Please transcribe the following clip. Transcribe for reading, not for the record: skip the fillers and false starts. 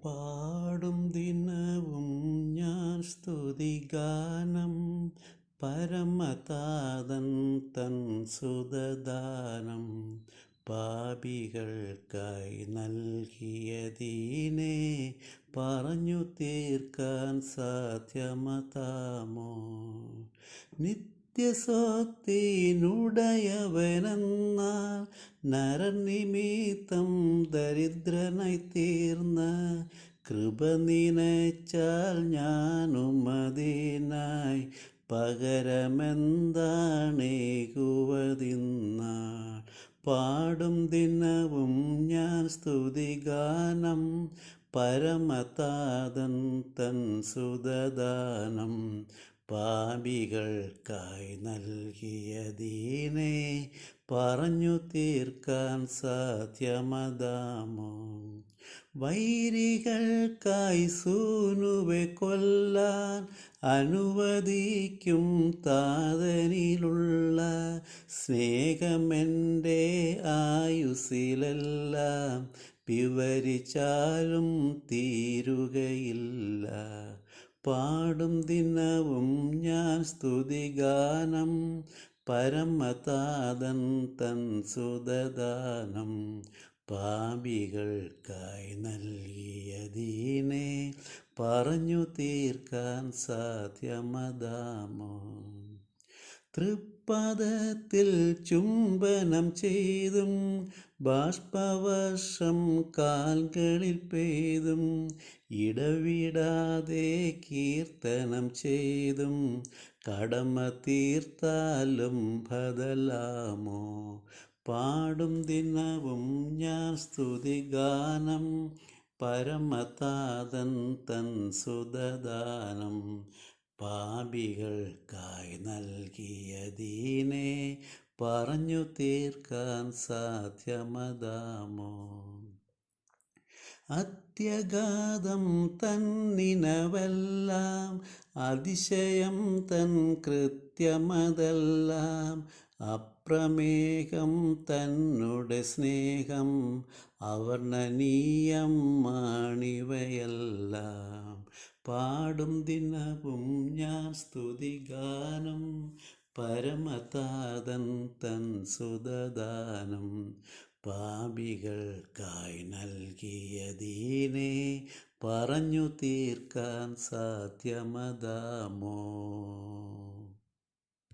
പാടും ദിനവും ഞാൻ സ്തുതിഗാനം പരമതാതൻ തൻ സുതദാനം പാപികൾക്കായി നൽകിയതീനെ പറഞ്ഞു തീർക്കാൻ സാധ്യമതാമോ? നിത്യസ്വത്തിനുടയവനെന്നാൽ നരനിമിത്തം ദരിദ്രനായി തീർന്ന കൃപ നിനച്ചാൽ ഞാനും അതിനായി പകരമെന്താണേകുവതിന്നാൾ പാടും ദിനവും ഞാൻ സ്തുതിഗാനം പരമതാതൻ തൻ സുതദാനം പാപികൾക്കായി നൽകിയതീനെ പറഞ്ഞു തീർക്കാൻ സാധ്യമതാമോ? വൈരികൾക്കായി സൂനുവെ കൊല്ലാൻ അനുവദിക്കും താതനിലുള്ള സ്നേഹമെൻ്റെ ആയുസ്സിലെല്ലാം വിവരിച്ചാലും തീരുകയില്ല. പാടും ദിനവും ഞാൻ സ്തുതിഗാനം പരമതാതൻ തൻ സുതദാനം പാപികൾക്കായി നൽകിയതീനെ പറഞ്ഞു തീർക്കാൻ സാധ്യമതാമോ? തൃപ്പദത്തിൽ ചുംബനം ചെയ്തും ബാഷ്പവർഷം കാൽകളിൽ പെയ്തും ഇടവിടാതെ കീർത്തനം ചെയ്തും കടമ തീർത്താലും ബദലാമോ? പാടും ദിനവും ഞാൻ സ്തുതിഗാനം പരമതാതൻ തൻ സുതദാനം പാപികൾക്കായി നൽകിയതീനെ പറഞ്ഞു തീർക്കാൻ സാധ്യമതാമോ? അത്യഗാധം തന്നിനവെല്ലാം അതിശയം തൻ കൃത്യമതെല്ലാം അപ്രമേഹം തന്നുടെ സ്നേഹം അവർണ്ണനീയം മാണിവയെല്ലാം പാടും ദിനവും ഞാൻ സ്തുതിഗാനം പരമതാതൻ തൻ സുതദാനം പാപികൾക്കായി നൽകിയതീനെ പറഞ്ഞു തീർക്കാൻ സാധ്യമതാമോ?